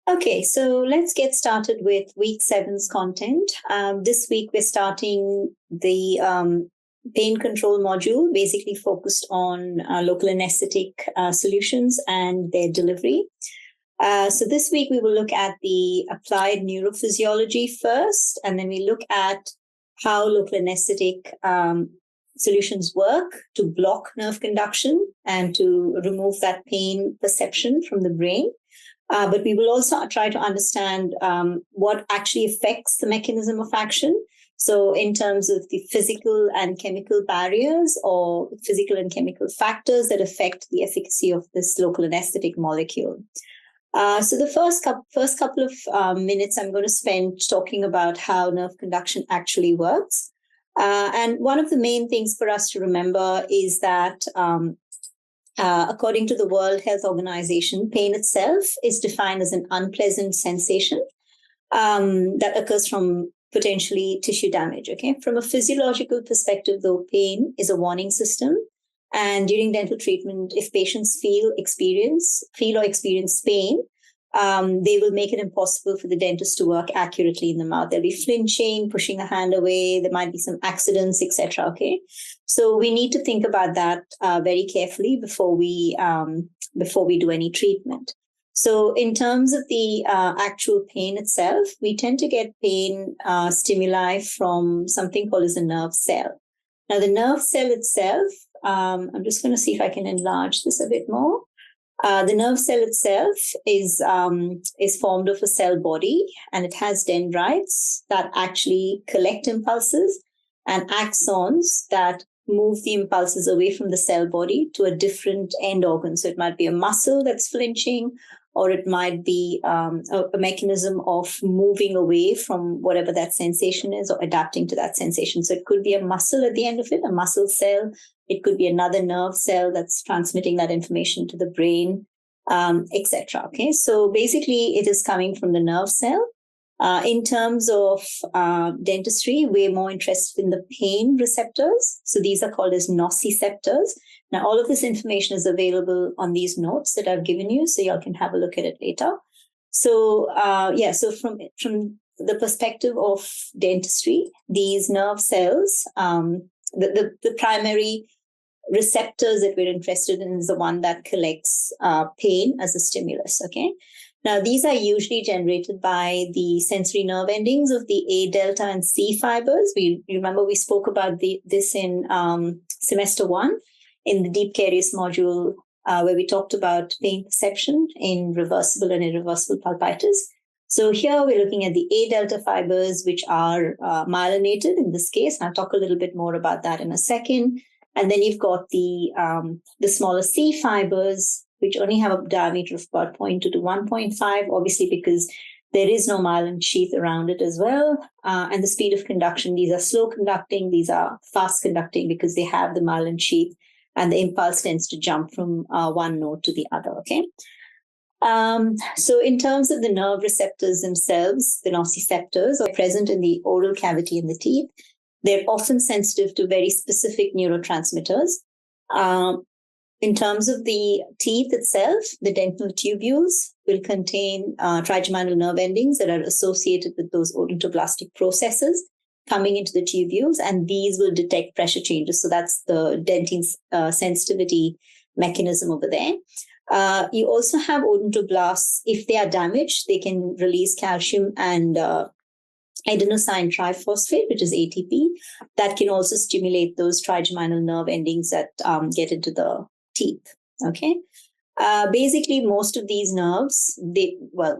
Okay, so let's get started with week 7's content. This week we're starting the pain control module, basically focused on local anesthetic solutions and their delivery. So this week we will look at the applied neurophysiology first, and then we look at how local anesthetic solutions work to block nerve conduction and to remove that pain perception from the brain. But we will also try to understand what actually affects the mechanism of action. So in terms of the physical and chemical barriers or physical and chemical factors that affect the efficacy of this local anesthetic molecule. So the first couple of minutes I'm going to spend talking about how nerve conduction actually works. And one of the main things for us to remember is that according to the World Health Organization, pain itself is defined as an unpleasant sensation that occurs from potentially tissue damage. Okay, from a physiological perspective, though, pain is a warning system. And during dental treatment, if patients feel or experience pain, they will make it impossible for the dentist to work accurately in the mouth. They'll be flinching, pushing the hand away. There might be some accidents, etc. Okay, so we need to think about that very carefully before we do any treatment. So in terms of the actual pain itself, we tend to get pain stimuli from something called as a nerve cell. Now, the nerve cell itself, I'm just going to see if I can enlarge this a bit more. The nerve cell itself is formed of a cell body, and it has dendrites that actually collect impulses and axons that move the impulses away from the cell body to a different end organ. So it might be a muscle that's flinching, or it might be a mechanism of moving away from whatever that sensation is or adapting to that sensation. So it could be a muscle at the end of it, a muscle cell. It could be another nerve cell that's transmitting that information to the brain, etc. Okay, so basically it is coming from the nerve cell. In terms of dentistry, we're more interested in the pain receptors. So these are called as nociceptors. Now, all of this information is available on these notes that I've given you, so y'all can have a look at it later. So, so from the perspective of dentistry, these nerve cells, the primary receptors that we're interested in is the one that collects pain as a stimulus, okay? Now, these are usually generated by the sensory nerve endings of the A, delta, and C fibers. Remember we spoke about this in semester 1 in the deep caries module where we talked about pain perception in reversible and irreversible pulpitis. So here we're looking at the A delta fibers, which are myelinated in this case. I'll talk a little bit more about that in a second. And then you've got the smaller C fibers, which only have a diameter of about 0.2 to 1.5, obviously because there is no myelin sheath around it as well. And the speed of conduction, these are slow conducting, these are fast conducting because they have the myelin sheath and the impulse tends to jump from one node to the other, okay? So in terms of the nerve receptors themselves, the nociceptors are present in the oral cavity in the teeth. They're often sensitive to very specific neurotransmitters. In terms of the teeth itself, the dental tubules will contain trigeminal nerve endings that are associated with those odontoblastic processes coming into the tubules, and these will detect pressure changes. So that's the dentin sensitivity mechanism over there. You also have odontoblasts. If they are damaged, they can release calcium and adenosine triphosphate, which is ATP, that can also stimulate those trigeminal nerve endings that get into the teeth. Okay. Basically, most of these nerves,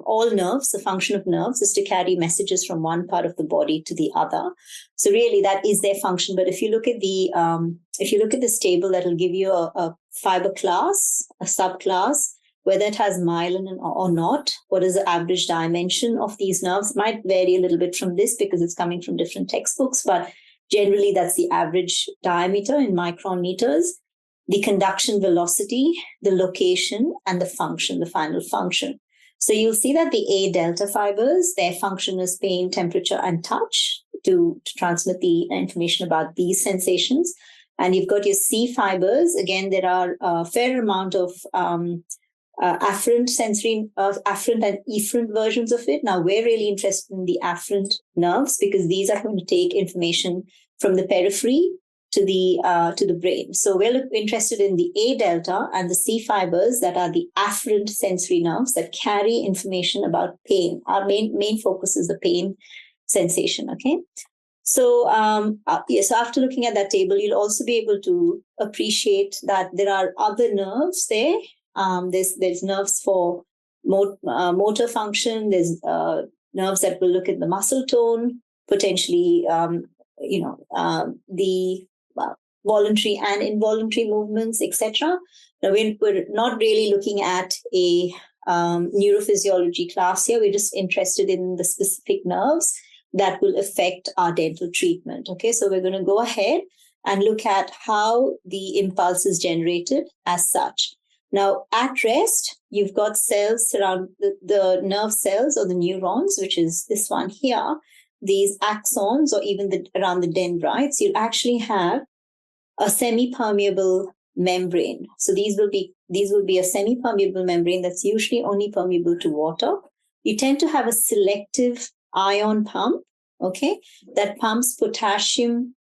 all nerves, the function of nerves is to carry messages from one part of the body to the other. So really, that is their function. But if you look at this table, that will give you a fiber class, a subclass, whether it has myelin or not. What is the average dimension of these nerves? It might vary a little bit from this because it's coming from different textbooks, but generally that's the average diameter in micron meters. The conduction velocity, the location, and the function, the final function. So you'll see that the A delta fibers, their function is pain, temperature, and touch to transmit the information about these sensations. And you've got your C fibers. Again, there are a fair amount of afferent and efferent versions of it. Now we're really interested in the afferent nerves because these are going to take information from the periphery to the brain. So we're interested in the A delta and the C fibers that are the afferent sensory nerves that carry information about pain. Our main focus is the pain sensation. Okay. So, so after looking at that table, you'll also be able to appreciate that there are other nerves there. There's nerves for motor function. There's nerves that will look at the muscle tone, potentially, the voluntary and involuntary movements, etc. Now, we're not really looking at a neurophysiology class here. We're just interested in the specific nerves that will affect our dental treatment. Okay, so we're going to go ahead and look at how the impulse is generated as such. Now, at rest, you've got cells surround the nerve cells or the neurons, which is this one here, these axons or even around the dendrites. You'll actually have a semi-permeable membrane. So these will be a semi-permeable membrane that's usually only permeable to water. You tend to have a selective ion pump, okay, that pumps potassium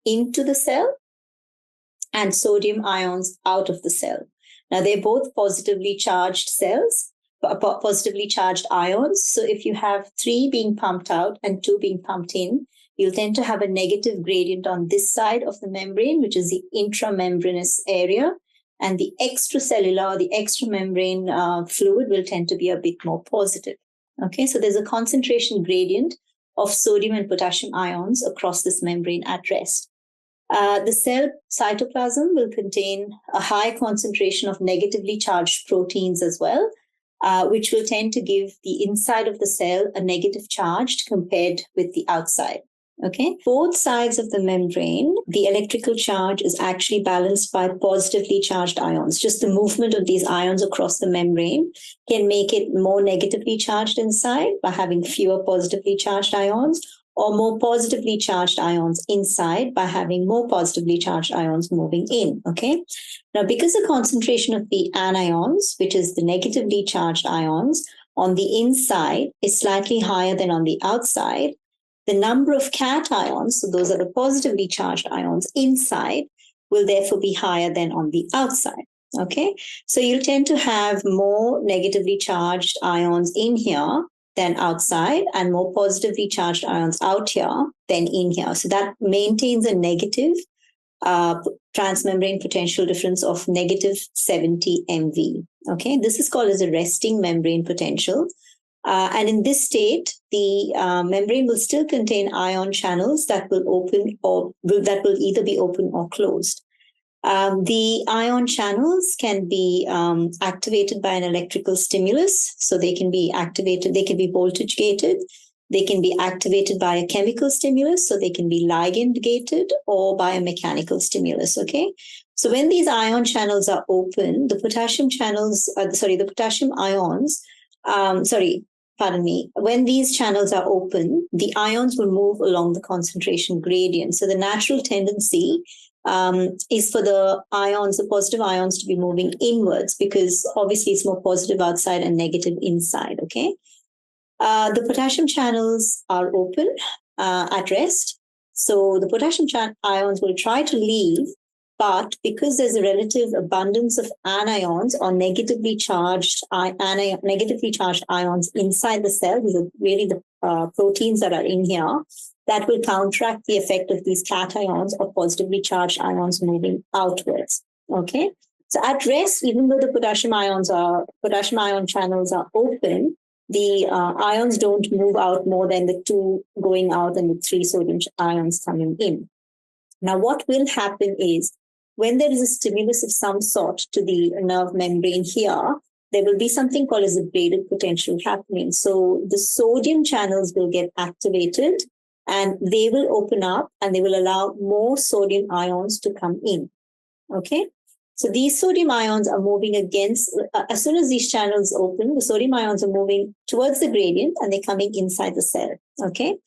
into the cell and sodium ions out of the cell. Now, they're both positively charged cells, positively charged ions. So if you have 3 being pumped out and 2 being pumped in, you'll tend to have a negative gradient on this side of the membrane, which is the intramembranous area. And the extracellular, the extramembrane fluid will tend to be a bit more positive. Okay, so there's a concentration gradient of sodium and potassium ions across this membrane at rest. The cell cytoplasm will contain a high concentration of negatively charged proteins as well, which will tend to give the inside of the cell a negative charge compared with the outside. Okay, both sides of the membrane, the electrical charge is actually balanced by positively charged ions. Just the movement of these ions across the membrane can make it more negatively charged inside by having fewer positively charged ions, or more positively charged ions inside by having more positively charged ions moving in. Okay, now because the concentration of the anions, which is the negatively charged ions, on the inside is slightly higher than on the outside, the number of cations, so those are the positively charged ions inside, will therefore be higher than on the outside. Okay, so you'll tend to have more negatively charged ions in here than outside, and more positively charged ions out here than in here. So that maintains a negative transmembrane potential difference of negative 70 MV. Okay, this is called as a resting membrane potential. And in this state, the membrane will still contain ion channels that will open that will either be open or closed. The ion channels can be activated by an electrical stimulus. So they can be activated, they can be voltage gated. They can be activated by a chemical stimulus. So they can be ligand gated, or by a mechanical stimulus. Okay. So when these ion channels are open, the potassium ions, when these channels are open, the ions will move along the concentration gradient. So the natural tendency is for the positive ions to be moving inwards, because obviously it's more positive outside and negative inside, okay? The potassium channels are open at rest. So the potassium ions will try to leave, but because there's a relative abundance of anions or negatively charged ions inside the cell, these are really the proteins that are in here, that will counteract the effect of these cations or positively charged ions moving outwards. Okay, so at rest, even though the potassium ion channels are open, the ions don't move out more than the 2 going out and the 3 sodium ions coming in. Now, what will happen is, when there is a stimulus of some sort to the nerve membrane here, there will be something called as a braided potential happening. So the sodium channels will get activated, and they will open up and they will allow more sodium ions to come in. Okay. So these sodium ions are moving as soon as these channels open, the sodium ions are moving towards the gradient and they're coming inside the cell. Okay.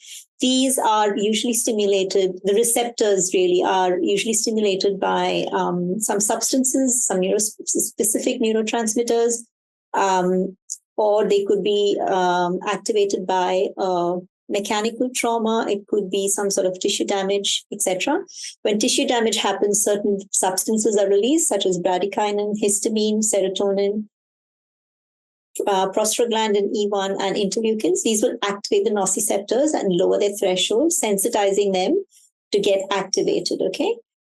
These are usually stimulated, the receptors really are usually stimulated by some substances, some specific neurotransmitters, or they could be activated by mechanical trauma. It could be some sort of tissue damage, etc. When tissue damage happens, certain substances are released, such as bradykinin, histamine, serotonin, prostaglandin E1, and interleukins. These will activate the nociceptors and lower their threshold, sensitizing them to get activated, okay?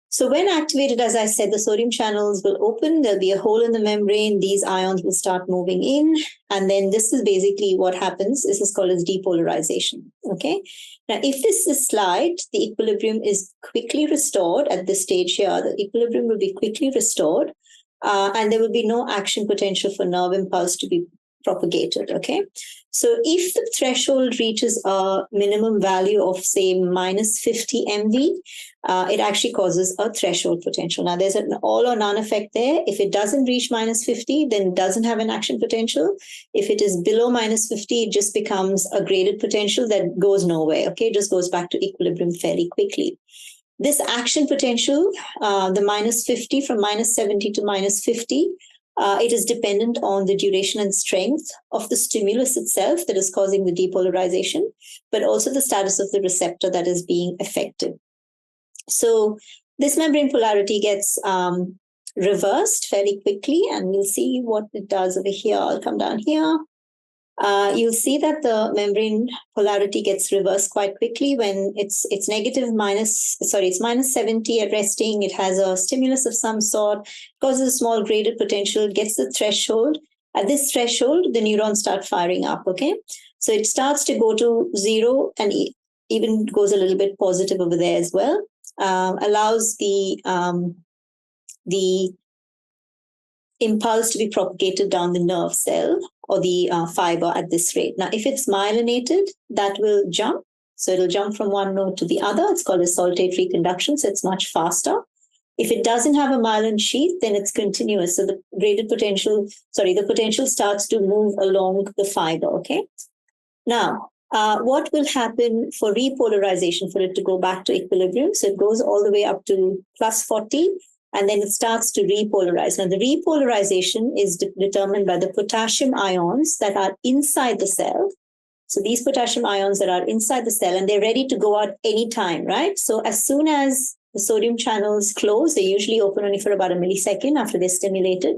So when activated, as I said, the sodium channels will open, there'll be a hole in the membrane, these ions will start moving in, and then this is basically what happens. This is called as depolarization, okay? Now, if this is slight, the equilibrium is quickly restored at this stage here. The equilibrium will be quickly restored, and there will be no action potential for nerve impulse to be propagated, okay? So if the threshold reaches a minimum value of, say, minus 50 MV, it actually causes a threshold potential. Now, there's an all or none effect there. If it doesn't reach minus 50, then it doesn't have an action potential. If it is below minus 50, it just becomes a graded potential that goes nowhere, okay? It just goes back to equilibrium fairly quickly. This action potential, the minus 50 from minus 70 to minus 50, it is dependent on the duration and strength of the stimulus itself that is causing the depolarization, but also the status of the receptor that is being affected. So this membrane polarity gets reversed fairly quickly, and we'll see what it does over here. I'll come down here. You'll see that the membrane polarity gets reversed quite quickly when it's minus 70 at resting. It has a stimulus of some sort, causes a small graded potential, gets the threshold. At this threshold, the neurons start firing up, okay? So it starts to go to zero and even goes a little bit positive over there as well. Allows the impulse to be propagated down the nerve cell or the fiber at this rate. Now, if it's myelinated, that will jump. So it'll jump from one node to the other. It's called a saltatory conduction, so it's much faster. If it doesn't have a myelin sheath, then it's continuous. So the the potential starts to move along the fiber, okay? Now, what will happen for repolarization, for it to go back to equilibrium? So it goes all the way up to plus 40, and then it starts to repolarize. Now, the repolarization is determined by the potassium ions that are inside the cell. So these potassium ions that are inside the cell, and they're ready to go out anytime, right? So as soon as the sodium channels close, they usually open only for about a millisecond after they're stimulated.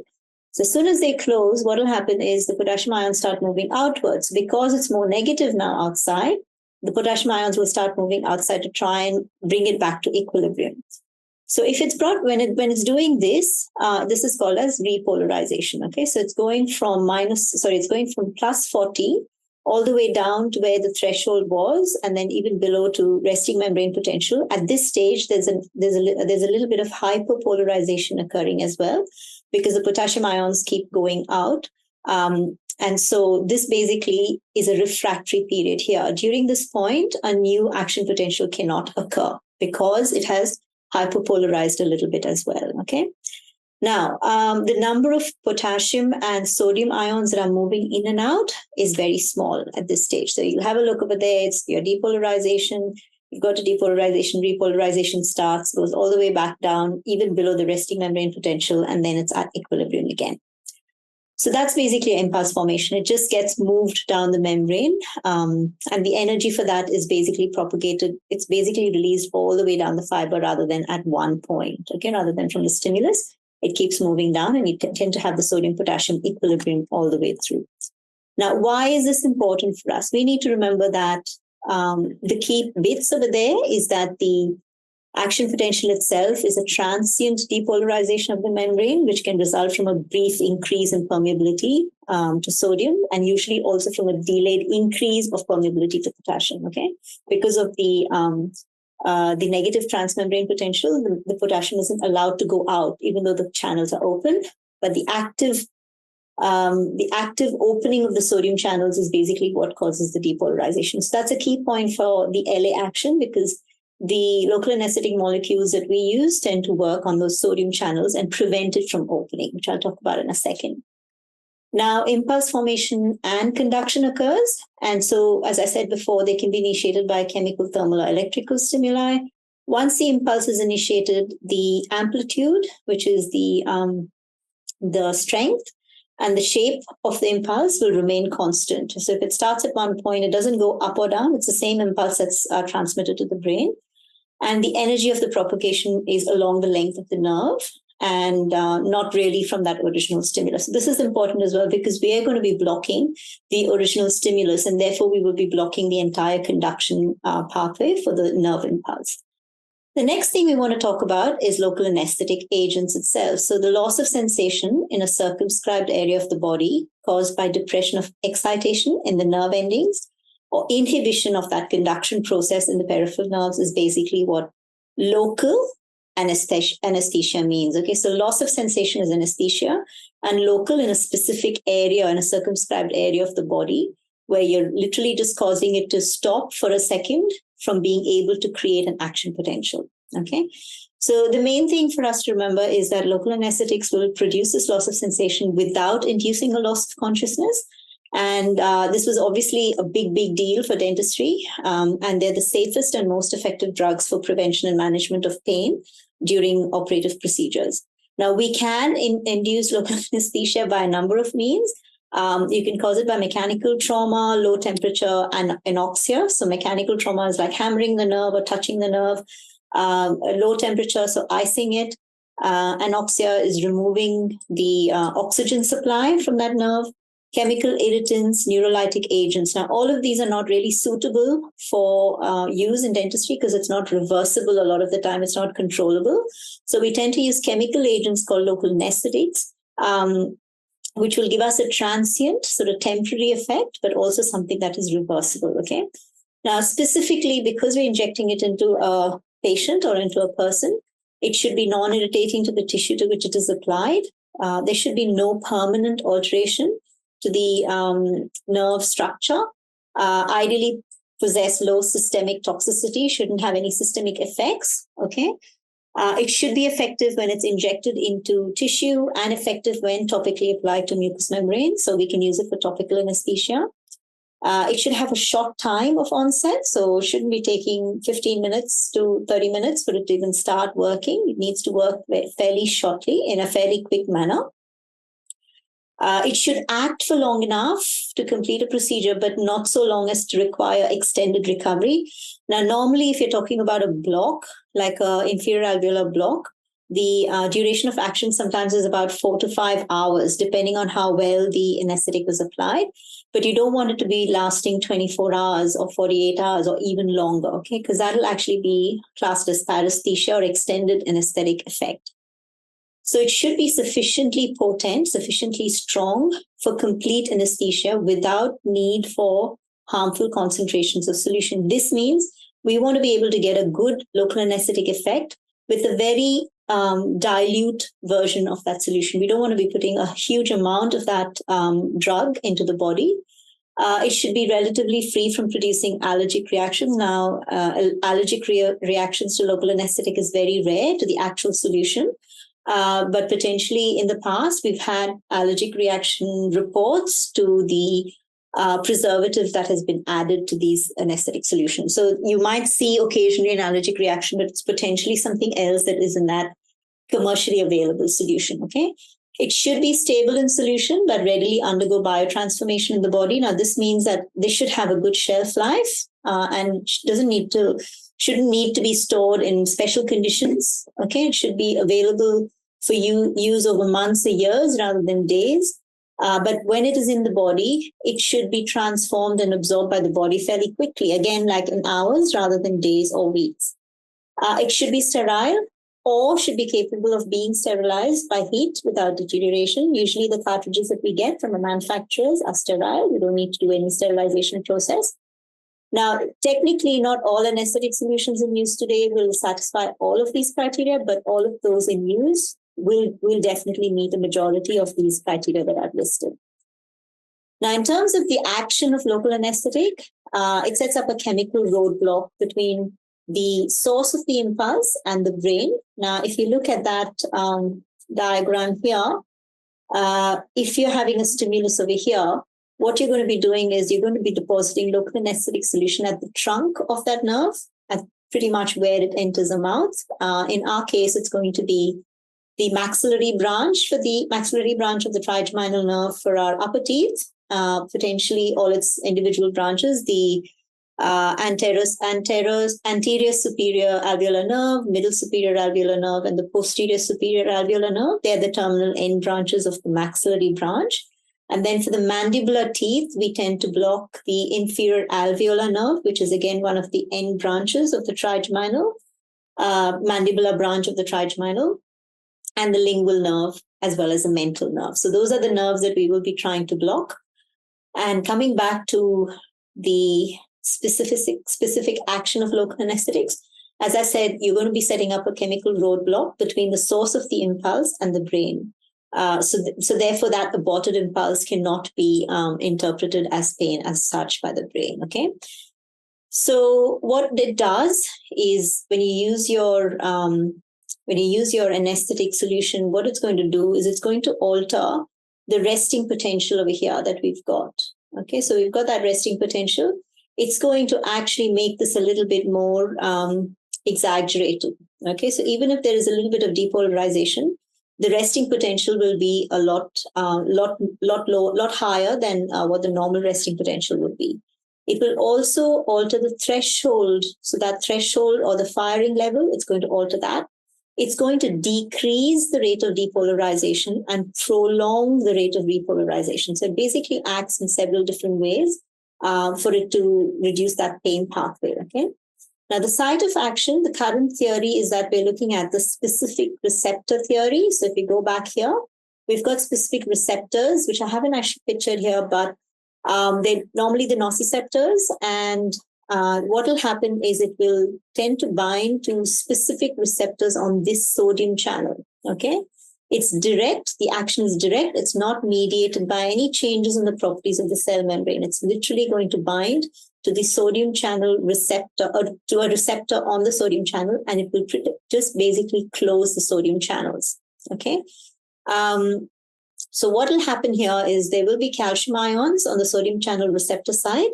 So as soon as they close, what will happen is the potassium ions start moving outwards. Because it's more negative now outside, the potassium ions will start moving outside to try and bring it back to equilibrium. So if it's brought, when it's doing this, this is called as repolarization. Okay, so it's going from plus 40 all the way down to where the threshold was, and then even below to resting membrane potential. At this stage, there's a little bit of hyperpolarization occurring as well, because the potassium ions keep going out. And so this basically is a refractory period here. During this point, a new action potential cannot occur because it has hyperpolarized a little bit as well, okay? Now, the number of potassium and sodium ions that are moving in and out is very small at this stage. So you'll have a look over there, it's your depolarization. You've got a depolarization, repolarization starts, goes all the way back down, even below the resting membrane potential, and then it's at equilibrium again. So that's basically impulse formation. It just gets moved down the membrane, and the energy for that is basically propagated. It's basically released all the way down the fiber rather than at one point, okay, rather than from the stimulus. It keeps moving down, and you tend to have the sodium-potassium equilibrium all the way through. Now, why is this important for us? We need to remember that the key bits over there is that the action potential itself is a transient depolarization of the membrane, which can result from a brief increase in permeability to sodium, and usually also from a delayed increase of permeability to potassium, okay? Because of the negative transmembrane potential, the potassium isn't allowed to go out, even though the channels are open. But the active opening of the sodium channels is basically what causes the depolarization. So that's a key point for the LA action, because the local anesthetic molecules that we use tend to work on those sodium channels and prevent it from opening, which I'll talk about in a second. Now, impulse formation and conduction occurs. And so, as I said before, they can be initiated by chemical, thermal, or electrical stimuli. Once the impulse is initiated, the amplitude, which is the strength, and the shape of the impulse will remain constant. So if it starts at one point, it doesn't go up or down. It's the same impulse that's transmitted to the brain. And the energy of the propagation is along the length of the nerve and not really from that original stimulus. So this is important as well because we are going to be blocking the original stimulus, and therefore we will be blocking the entire conduction pathway for the nerve impulse. The next thing we want to talk about is local anesthetic agents itself. So the loss of sensation in a circumscribed area of the body caused by depression of excitation in the nerve endings or inhibition of that conduction process in the peripheral nerves is basically what local anesthesia means. Okay, so loss of sensation is anesthesia, and local in a specific area, in a circumscribed area of the body, where you're literally just causing it to stop for a second from being able to create an action potential. Okay, so the main thing for us to remember is that local anesthetics will produce this loss of sensation without inducing a loss of consciousness. And this was obviously a big deal for dentistry. And they're the safest and most effective drugs for prevention and management of pain during operative procedures. Now, we can induce local anesthesia by a number of means. You can cause it by mechanical trauma, low temperature, and anoxia. So mechanical trauma is like hammering the nerve or touching the nerve. Low temperature, so icing it. Anoxia is removing the oxygen supply from that nerve. Chemical irritants, neurolytic agents. Now, all of these are not really suitable for use in dentistry because it's not reversible a lot of the time. It's not controllable. So we tend to use chemical agents called local anesthetics, which will give us a transient, sort of temporary effect, but also something that is reversible, okay? Now, specifically, because we're injecting it into a patient or into a person, it should be non-irritating to the tissue to which it is applied. There should be no permanent alteration to the nerve structure. Ideally possess low systemic toxicity, shouldn't have any systemic effects, okay? It should be effective when it's injected into tissue and effective when topically applied to mucous membrane, so we can use it for topical anesthesia. It should have a short time of onset, so it shouldn't be taking 15 minutes to 30 minutes for it to even start working. It needs to work fairly shortly in a fairly quick manner. It should act for long enough to complete a procedure, but not so long as to require extended recovery. Now, normally, if you're talking about a block, like an inferior alveolar block, the duration of action sometimes is about 4 to 5 hours, depending on how well the anesthetic was applied. But you don't want it to be lasting 24 hours or 48 hours or even longer, okay? Because that'll actually be classed as paresthesia or extended anesthetic effect. So it should be sufficiently potent, sufficiently strong for complete anesthesia without need for harmful concentrations of solution. This means we want to be able to get a good local anesthetic effect with a very dilute version of that solution. We don't want to be putting a huge amount of that drug into the body. It should be relatively free from producing allergic reactions. Now, allergic reactions to local anesthetic is very rare to the actual solution. But potentially in the past, we've had allergic reaction reports to the preservative that has been added to these anesthetic solutions. So you might see occasionally an allergic reaction, but it's potentially something else that is in that commercially available solution, okay? It should be stable in solution, but readily undergo biotransformation in the body. Now, this means that this should have a good shelf life and shouldn't need to be stored in special conditions, okay? It should be available for use over months or years rather than days. But when it is in the body, it should be transformed and absorbed by the body fairly quickly, again, like in hours rather than days or weeks. It should be sterile or should be capable of being sterilized by heat without deterioration. Usually the cartridges that we get from the manufacturers are sterile. We don't need to do any sterilization process. Now, technically, not all anesthetic solutions in use today will satisfy all of these criteria, but all of those in use will definitely meet the majority of these criteria that I've listed. Now, in terms of the action of local anesthetic, it sets up a chemical roadblock between the source of the impulse and the brain. Now, if you look at that diagram here, if you're having a stimulus over here, what you're going to be doing is you're going to be depositing local anesthetic solution at the trunk of that nerve, at pretty much where it enters the mouth. In our case, it's going to be the maxillary branch of the trigeminal nerve for our upper teeth, potentially all its individual branches, the anterior superior alveolar nerve, middle superior alveolar nerve, and the posterior superior alveolar nerve. They're the terminal end branches of the maxillary branch. And then for the mandibular teeth, we tend to block the inferior alveolar nerve, which is again one of the end branches of the trigeminal, mandibular branch of the trigeminal, and the lingual nerve, as well as the mental nerve. So those are the nerves that we will be trying to block. And coming back to the specific action of local anesthetics, as I said, you're going to be setting up a chemical roadblock between the source of the impulse and the brain. So therefore, that aborted impulse cannot be interpreted as pain as such by the brain. Okay. So what it does is when you use your anesthetic solution, what it's going to do is it's going to alter the resting potential over here that we've got. Okay, so we've got that resting potential. It's going to actually make this a little bit more exaggerated. Okay, so even if there is a little bit of depolarization, the resting potential will be a lot higher than what the normal resting potential would be. It will also alter the threshold. So that threshold or the firing level, it's going to alter that. It's going to decrease the rate of depolarization and prolong the rate of repolarization. So it basically acts in several different ways for it to reduce that pain pathway. Okay. Now, the site of action, the current theory is that we're looking at the specific receptor theory. So if we go back here, we've got specific receptors, which I haven't actually pictured here, but they're normally the nociceptors. And what will happen is it will tend to bind to specific receptors on this sodium channel. Okay. It's direct. The action is direct. It's not mediated by any changes in the properties of the cell membrane. It's literally going to bind to the sodium channel receptor or to a receptor on the sodium channel, and it will just basically close the sodium channels. Okay. So what will happen here is there will be calcium ions on the sodium channel receptor side,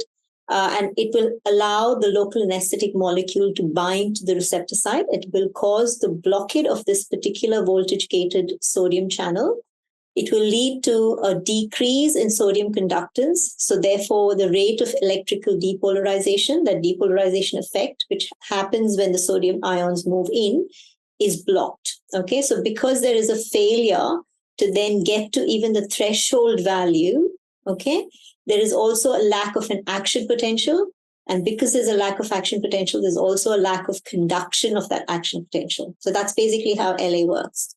and it will allow the local anesthetic molecule to bind to the receptor side. It will cause the blockade of this particular voltage-gated sodium channel. It will lead to a decrease in sodium conductance. So therefore, the rate of electrical depolarization, that depolarization effect, which happens when the sodium ions move in, is blocked. Okay, so because there is a failure to then get to even the threshold value, okay, there is also a lack of an action potential. And because there's a lack of action potential, there's also a lack of conduction of that action potential. So that's basically how LA works.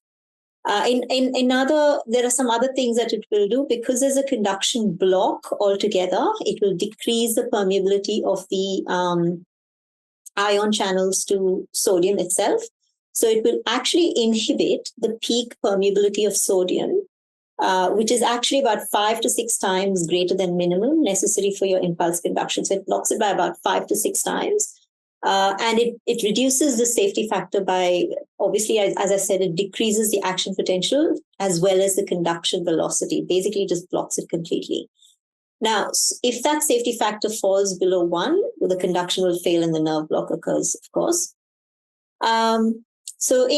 There are some other things that it will do. Because there's a conduction block altogether, it will decrease the permeability of the ion channels to sodium itself. So it will actually inhibit the peak permeability of sodium, which is actually about 5 to 6 times greater than minimum necessary for your impulse conduction. So it blocks it by about 5 to 6 times. And it reduces the safety factor by, obviously, as I said, it decreases the action potential as well as the conduction velocity. Basically, it just blocks it completely. Now, if that safety factor falls below 1, the conduction will fail and the nerve block occurs, of course. So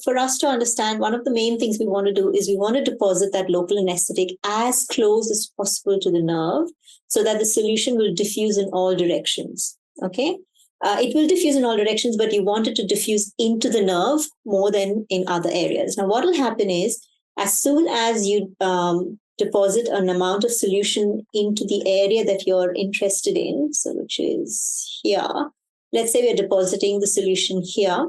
for us to understand, one of the main things we want to do is we want to deposit that local anesthetic as close as possible to the nerve so that the solution will diffuse in all directions. Okay. It will diffuse in all directions, but you want it to diffuse into the nerve more than in other areas. Now, what will happen is as soon as you deposit an amount of solution into the area that you're interested in, so which is here, let's say we're depositing the solution here.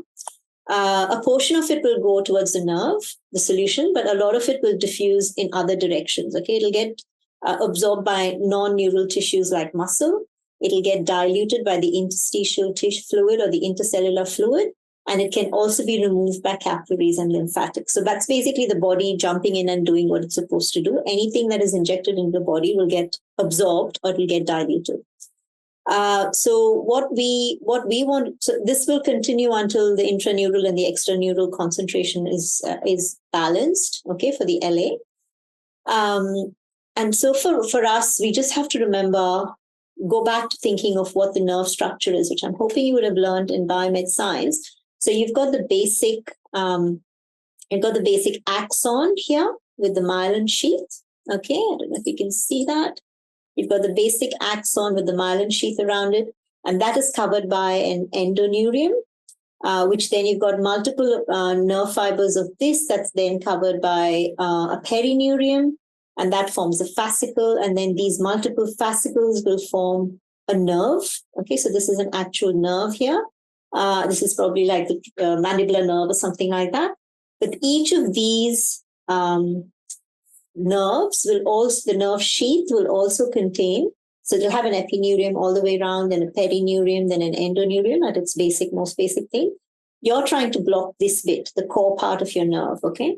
A portion of it will go towards the nerve, the solution, but a lot of it will diffuse in other directions. Okay, it'll get absorbed by non-neural tissues like muscle. It'll get diluted by the interstitial tissue fluid or the intercellular fluid, and it can also be removed by capillaries and lymphatics. So that's basically the body jumping in and doing what it's supposed to do. Anything that is injected into the body will get absorbed or it will get diluted. So what we want, so this will continue until the intraneural and the extraneural concentration is balanced, okay, for the LA. And so for us, we just have to remember, go back to thinking of what the nerve structure is, which I'm hoping you would have learned in biomed science. So you've got the basic You've got the basic axon here with the myelin sheath. Okay, I don't know if you can see that. You've got the basic axon with the myelin sheath around it, and that is covered by an endoneurium, which then you've got multiple nerve fibers of this that's then covered by a perineurium, and that forms a fascicle, and then these multiple fascicles will form a nerve. Okay, so this is an actual nerve here. This is probably like the mandibular nerve or something like that. But each of these nerves will also, the nerve sheath will also contain, so it'll have an epineurium all the way around, then a perineurium, then an endoneurium at its basic, most basic thing. You're trying to block this bit, the core part of your nerve, okay?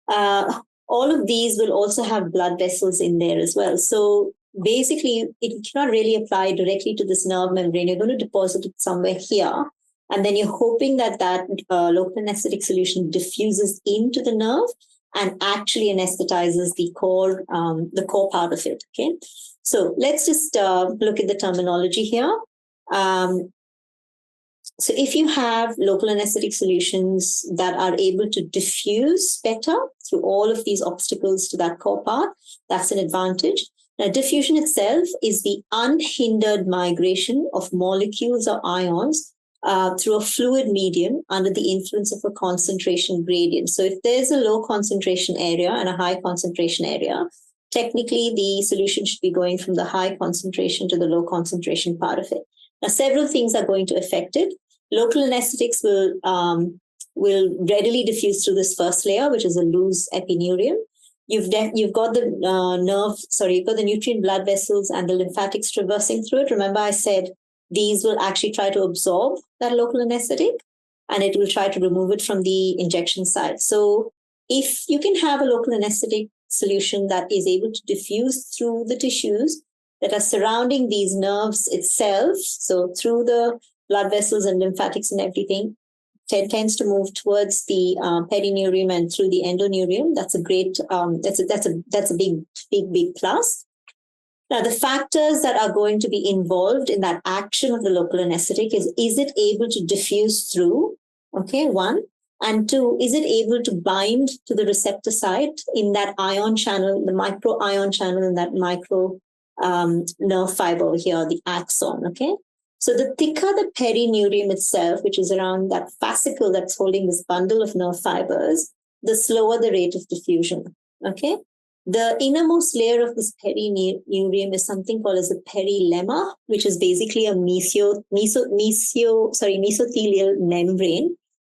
All of these will also have blood vessels in there as well. So basically, it cannot really apply directly to this nerve membrane. You're going to deposit it somewhere here, and then you're hoping that that local anesthetic solution diffuses into the nerve and actually anesthetizes the core part of it. Okay, so let's just look at the terminology here. So if you have local anesthetic solutions that are able to diffuse better through all of these obstacles to that core part, that's an advantage. Now, diffusion itself is the unhindered migration of molecules or ions through a fluid medium under the influence of a concentration gradient. So if there's a low concentration area and a high concentration area, technically the solution should be going from the high concentration to the low concentration part of it. Now, several things are going to affect it. Local anesthetics will readily diffuse through this first layer, which is a loose epineurium. You've got the you've got the nutrient blood vessels and the lymphatics traversing through it. Remember, I said these will actually try to absorb that local anesthetic, and it will try to remove it from the injection site. So if you can have a local anesthetic solution that is able to diffuse through the tissues that are surrounding these nerves itself, so through the blood vessels and lymphatics and everything, tends to move towards the perineurium and through the endoneurium. That's a great, that's a big plus. Now, the factors that are going to be involved in that action of the local anesthetic is it able to diffuse through? Okay, one. And two, is it able to bind to the receptor site in that ion channel, the micro ion channel in that micro nerve fiber over here, the axon, okay? So the thicker the perineurium itself, which is around that fascicle that's holding this bundle of nerve fibers, the slower the rate of diffusion, okay? The innermost layer of this perineurium is something called as the perilemma, which is basically a mesothelial membrane.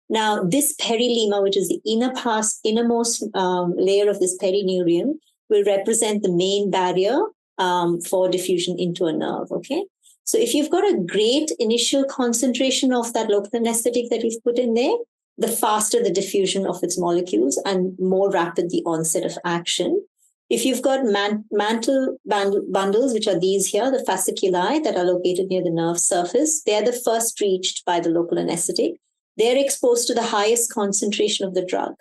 Now, this perilemma, which is the innermost layer of this perineurium, will represent the main barrier for diffusion into a nerve, okay? So if you've got a great initial concentration of that local anesthetic that you've put in there, the faster the diffusion of its molecules and more rapid the onset of action. If you've got mantle bundles, which are these here, the fasciculi that are located near the nerve surface, they're the first reached by the local anesthetic. They're exposed to the highest concentration of the drug.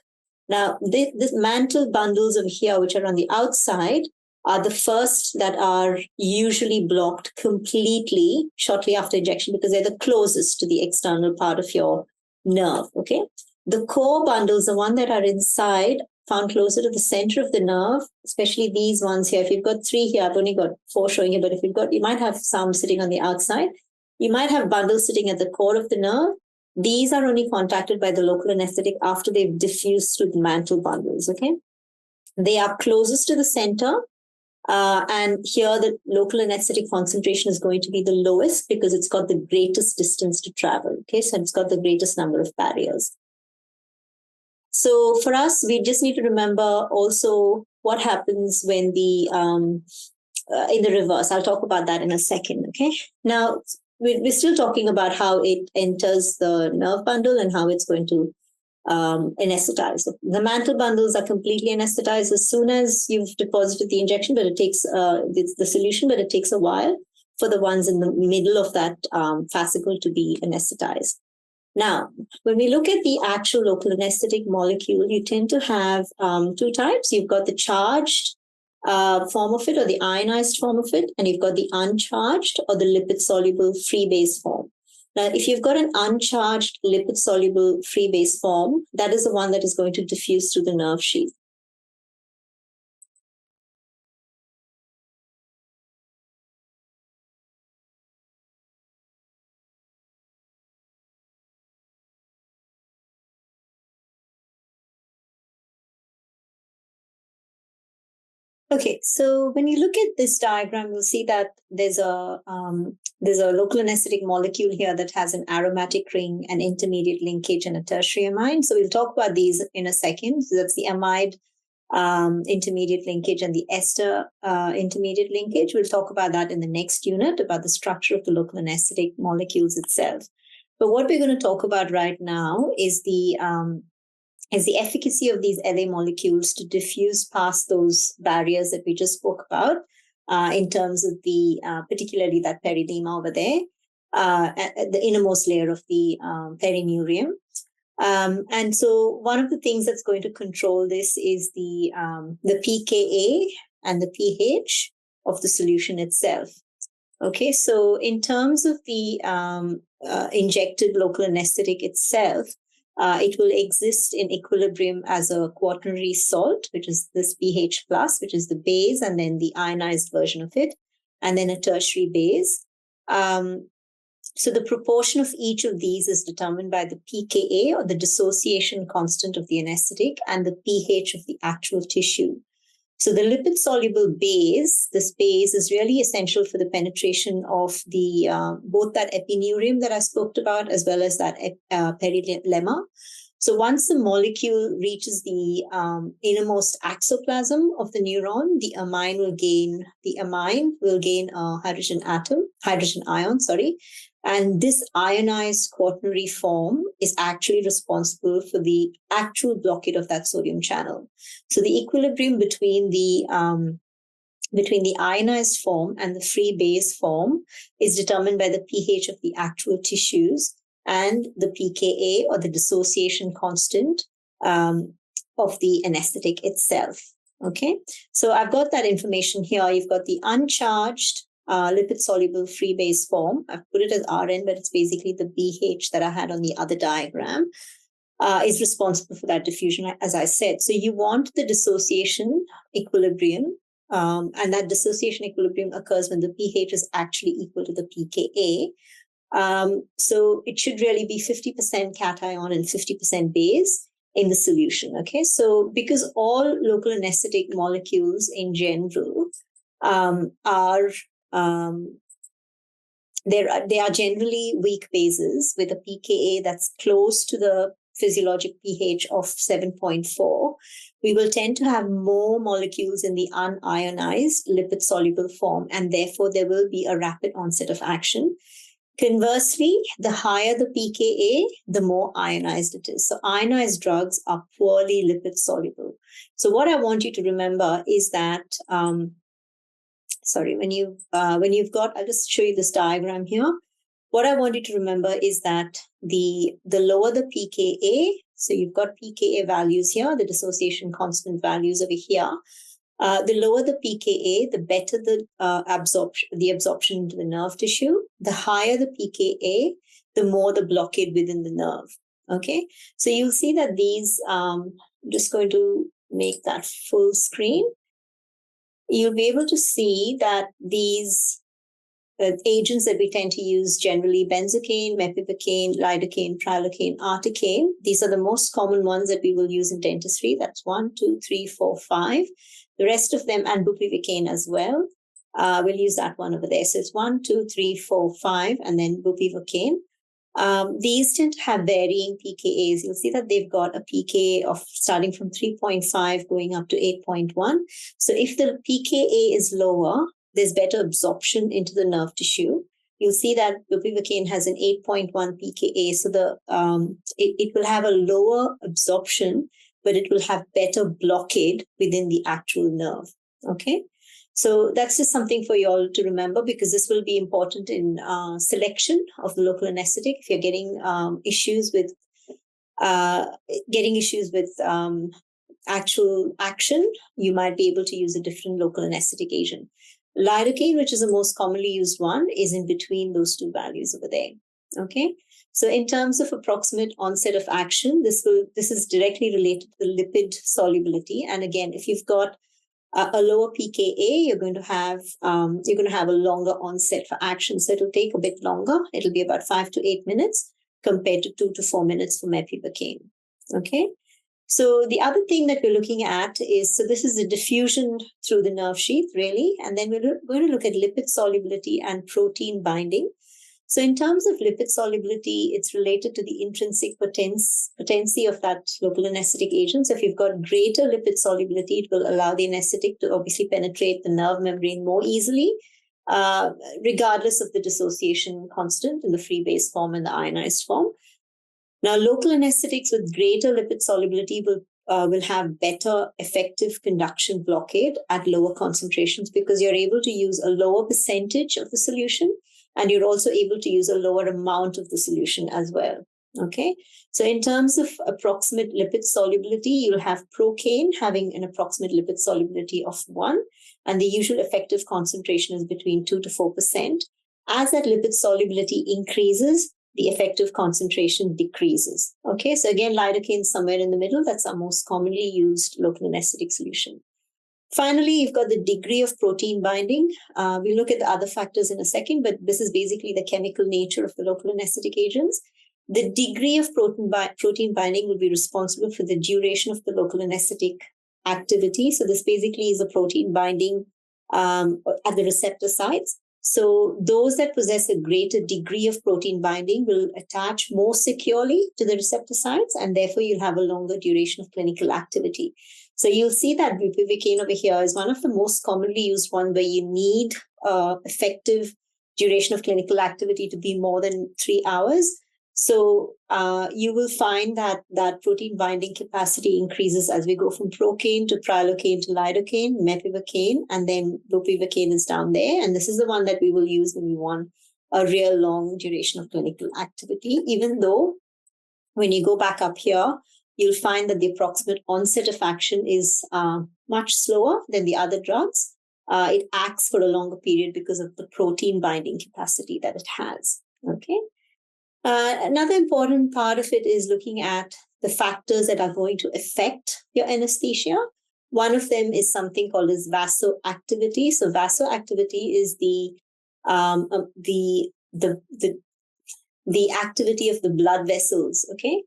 Now, this mantle bundles over here, which are on the outside, are the first that are usually blocked completely shortly after injection because they're the closest to the external part of your nerve, okay? The core bundles, the one that are inside, found closer to the center of the nerve, especially these ones here. If you've got 3 here, I've only got 4 showing here, but if you've got, you might have some sitting on the outside. You might have bundles sitting at the core of the nerve. These are only contacted by the local anesthetic after they've diffused through the mantle bundles, okay? They are closest to the center. And here the local anesthetic concentration is going to be the lowest because it's got the greatest distance to travel. Okay, so it's got the greatest number of barriers. So for us, we just need to remember also what happens when the in the reverse. I'll talk about that in a second. Okay, now we're still talking about how it enters the nerve bundle and how it's going to anesthetized. The mantle bundles are completely anesthetized as soon as you've deposited the injection, but it takes the solution, but it takes a while for the ones in the middle of that fascicle to be anesthetized. Now, when we look at the actual local anesthetic molecule, you tend to have 2 types. You've got the charged form of it or the ionized form of it, and you've got the uncharged or the lipid-soluble free base form. Now, if you've got an uncharged lipid-soluble free base form, that is the one that is going to diffuse through the nerve sheath. Okay, so when you look at this diagram, you'll see that there's a local anesthetic molecule here that has an aromatic ring, an intermediate linkage, and a tertiary amide. So we'll talk about these in a second. So that's the amide intermediate linkage and the ester intermediate linkage. We'll talk about that in the next unit, about the structure of the local anesthetic molecules itself. But what we're going to talk about right now is the efficacy of these LA molecules to diffuse past those barriers that we just spoke about in terms of the, particularly that peridyma over there, at the innermost layer of the perineurium. And so one of the things that's going to control this is the pKa and the pH of the solution itself. Okay, so in terms of the injected local anesthetic itself, it will exist in equilibrium as a quaternary salt, which is this pH plus, which is the base, and then the ionized version of it, and then a tertiary base. So the proportion of each of these is determined by the pKa, or the dissociation constant of the anesthetic, and the pH of the actual tissue. So the lipid-soluble base, this base is really essential for the penetration of the both that epineurium that I spoke about, as well as that perilemma. So once the molecule reaches the innermost axoplasm of the neuron, the amine will gain a hydrogen ion, and this ionized quaternary form is actually responsible for the actual blockade of that sodium channel. So the equilibrium between the ionized form and the free base form is determined by the pH of the actual tissues and the pKa, or the dissociation constant of the anesthetic itself. Okay, so I've got that information here. You've got the uncharged lipid-soluble free base form. I've put it as Rn, but it's basically the BH that I had on the other diagram, is responsible for that diffusion, as I said. So you want the dissociation equilibrium, and that dissociation equilibrium occurs when the pH is actually equal to the pKa. So it should really be 50% cation and 50% base in the solution. Okay, so because all local anesthetic molecules in general they are generally weak bases with a pKa that's close to the physiologic pH of 7.4, we will tend to have more molecules in the unionized lipid-soluble form, and therefore there will be a rapid onset of action. Conversely, the higher the pKa, the more ionized it is. So ionized drugs are poorly lipid-soluble. So what I want you to remember is that when you've got, I'll just show you this diagram here. What I want you to remember is that the lower the pKa, so you've got pKa values here, the dissociation constant values over here. The lower the pKa, the better the absorption into the nerve tissue. The higher the pKa, the more the blockade within the nerve. Okay, so you'll see that these. I'm just going to make that full screen. You'll be able to see that these agents that we tend to use generally, benzocaine, mepivacaine, lidocaine, prilocaine, articaine, these are the most common ones that we will use in dentistry. That's 1, 2, 3, 4, 5. The rest of them, and bupivacaine as well, we'll use that one over there. So it's 1, 2, 3, 4, 5, and then bupivacaine. These tend to have varying pKas. You'll see that they've got a pKa of starting from 3.5 going up to 8.1. So if the pKa is lower, there's better absorption into the nerve tissue. You'll see that bupivacaine has an 8.1 pKa, so it will have a lower absorption, but it will have better blockade within the actual nerve. Okay, so that's just something for you all to remember, because this will be important in selection of the local anesthetic. If you're getting issues with actual action, you might be able to use a different local anesthetic agent. Lidocaine, which is the most commonly used one, is in between those two values over there. Okay. So in terms of approximate onset of action, this is directly related to the lipid solubility. And again, if you've got a lower pKa, you're going to have a longer onset for action. So it'll take a bit longer. It'll be about 5 to 8 minutes compared to 2 to 4 minutes for mepivacaine. Okay. So the other thing that we're looking at is, so this is the diffusion through the nerve sheath, really. And then we're going to look at lipid solubility and protein binding. So in terms of lipid solubility, it's related to the intrinsic potency of that local anesthetic agent. So if you've got greater lipid solubility, it will allow the anesthetic to obviously penetrate the nerve membrane more easily, regardless of the dissociation constant in the free base form and the ionized form. Now, local anesthetics with greater lipid solubility will have better effective conduction blockade at lower concentrations, because you're able to use a lower percentage of the solution, and you're also able to use a lower amount of the solution as well. Okay. So in terms of approximate lipid solubility, you'll have procaine having an approximate lipid solubility of 1, and the usual effective concentration is between 2 to 4%. As that lipid solubility increases, the effective concentration decreases. Okay. So again, lidocaine is somewhere in the middle. That's our most commonly used local anesthetic solution. Finally, you've got the degree of protein binding. We'll look at the other factors in a second, but this is basically the chemical nature of the local anesthetic agents. The degree of protein binding will be responsible for the duration of the local anesthetic activity. So this basically is a protein binding at the receptor sites. So those that possess a greater degree of protein binding will attach more securely to the receptor sites, and therefore you'll have a longer duration of clinical activity. So you'll see that bupivacaine over here is one of the most commonly used ones where you need effective duration of clinical activity to be more than 3 hours. So you will find that protein binding capacity increases as we go from procaine to prilocaine to lidocaine, mepivacaine, and then bupivacaine is down there. And this is the one that we will use when we want a real long duration of clinical activity, even though when you go back up here, you'll find that the approximate onset of action is much slower than the other drugs. It acts for a longer period because of the protein binding capacity that it has. Okay. Another important part of it is looking at the factors that are going to affect your anesthesia. One of them is something called as vasoactivity. So vasoactivity is the activity of the blood vessels. Okay,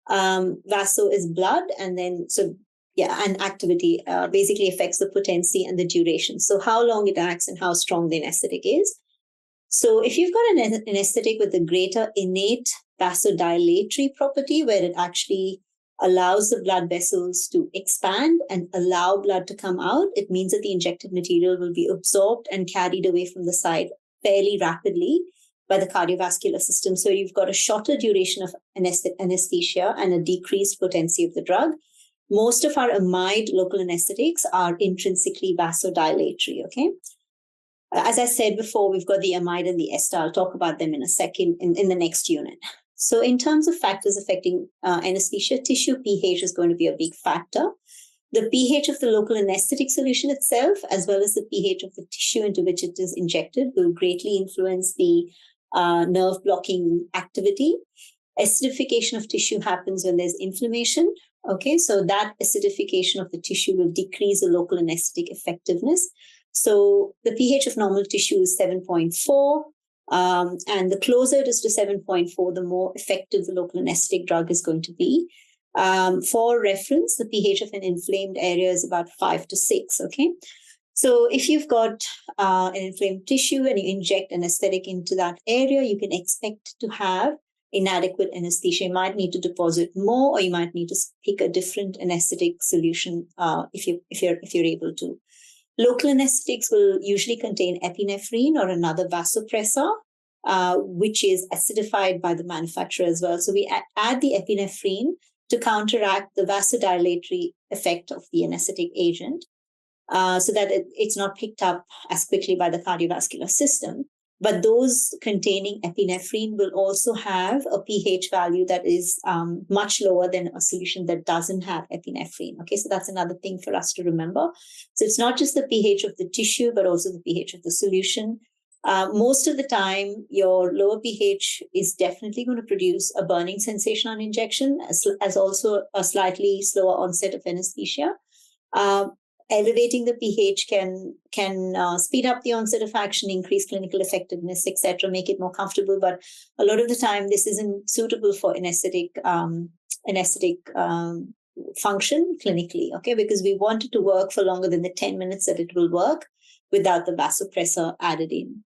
vaso is blood, and then and activity basically affects the potency and the duration. So how long it acts and how strong the anesthetic is. So if you've got an anesthetic with a greater innate vasodilatory property, where it actually allows the blood vessels to expand and allow blood to come out, it means that the injected material will be absorbed and carried away from the site fairly rapidly by the cardiovascular system. So you've got a shorter duration of anesthesia and a decreased potency of the drug. Most of our amide local anesthetics are intrinsically vasodilatory, okay? As I said before, we've got the amide and the ester. I'll talk about them in a second in the next unit. So in terms of factors affecting anesthesia, tissue pH is going to be a big factor. The pH of the local anesthetic solution itself, as well as the pH of the tissue into which it is injected, will greatly influence the nerve blocking activity. Acidification of tissue happens when there's inflammation. Okay, so that acidification of the tissue will decrease the local anesthetic effectiveness. So the pH of normal tissue is 7.4, and the closer it is to 7.4, the more effective the local anesthetic drug is going to be. For reference, the pH of an inflamed area is about 5 to 6, okay? So if you've got an inflamed tissue and you inject anesthetic into that area, you can expect to have inadequate anesthesia. You might need to deposit more, or you might need to pick a different anesthetic solution if you're able to. Local anesthetics will usually contain epinephrine or another vasopressor, which is acidified by the manufacturer as well. So we add the epinephrine to counteract the vasodilatory effect of the anesthetic agent, so that it's not picked up as quickly by the cardiovascular system. But those containing epinephrine will also have a pH value that is much lower than a solution that doesn't have epinephrine. Okay, so that's another thing for us to remember. So it's not just the pH of the tissue, but also the pH of the solution. Most of the time, your lower pH is definitely going to produce a burning sensation on injection, as also a slightly slower onset of anesthesia. Elevating the pH can speed up the onset of action, increase clinical effectiveness, etc., make it more comfortable. But a lot of the time, this isn't suitable for anesthetic function clinically, okay? Because we want it to work for longer than the 10 minutes that it will work without the vasopressor added in.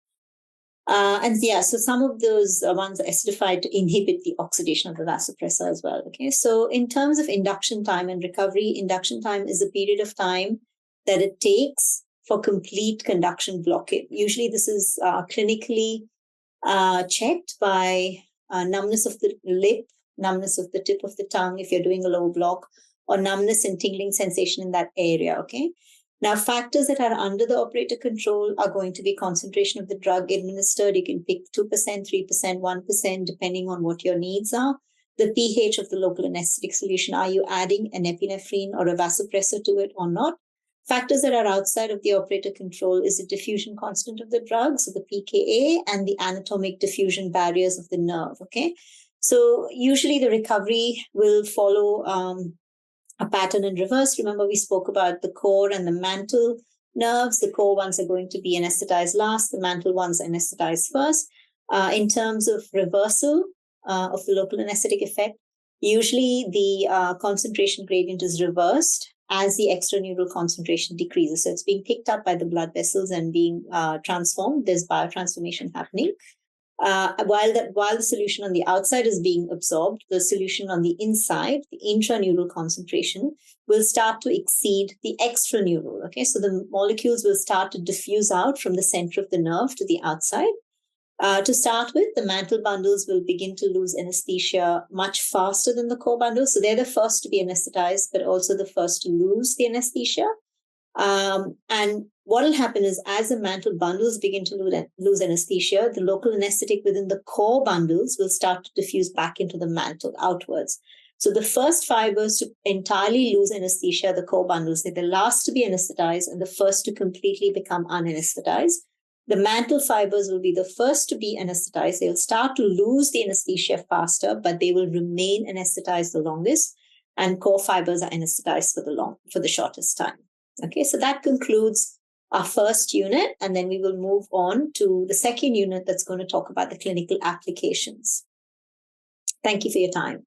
And yeah, so some of those ones are acidified to inhibit the oxidation of the vasopressor as well. Okay, so in terms of induction time and recovery, induction time is a period of time that it takes for complete conduction blockade. Usually, this is clinically checked by numbness of the lip, numbness of the tip of the tongue if you're doing a low block, or numbness and tingling sensation in that area. Okay. Now, factors that are under the operator control are going to be concentration of the drug administered. You can pick 2%, 3%, 1%, depending on what your needs are. The pH of the local anesthetic solution. Are you adding an epinephrine or a vasopressor to it or not? Factors that are outside of the operator control is the diffusion constant of the drug, so the pKa, and the anatomic diffusion barriers of the nerve. Okay. So usually the recovery will follow a pattern in reverse. Remember, we spoke about the core and the mantle nerves. The core ones are going to be anesthetized last. The mantle ones are anesthetized first. In terms of reversal of the local anesthetic effect, usually the concentration gradient is reversed as the extraneural concentration decreases. So it's being picked up by the blood vessels and being transformed. There's biotransformation happening. While the solution on the outside is being absorbed, the solution on the inside, the intraneural concentration, will start to exceed the extraneural. Okay, so the molecules will start to diffuse out from the center of the nerve to the outside. To start with, the mantle bundles will begin to lose anesthesia much faster than the core bundles. So they're the first to be anesthetized, but also the first to lose the anesthesia. And what will happen is, as the mantle bundles begin to lose anesthesia, the local anesthetic within the core bundles will start to diffuse back into the mantle outwards. So the first fibers to entirely lose anesthesia, the core bundles, they're the last to be anesthetized and the first to completely become unanesthetized. The mantle fibers will be the first to be anesthetized. They'll start to lose the anesthesia faster, but they will remain anesthetized the longest. And core fibers are anesthetized for the shortest time. Okay, so that concludes our first unit, and then we will move on to the second unit that's going to talk about the clinical applications. Thank you for your time.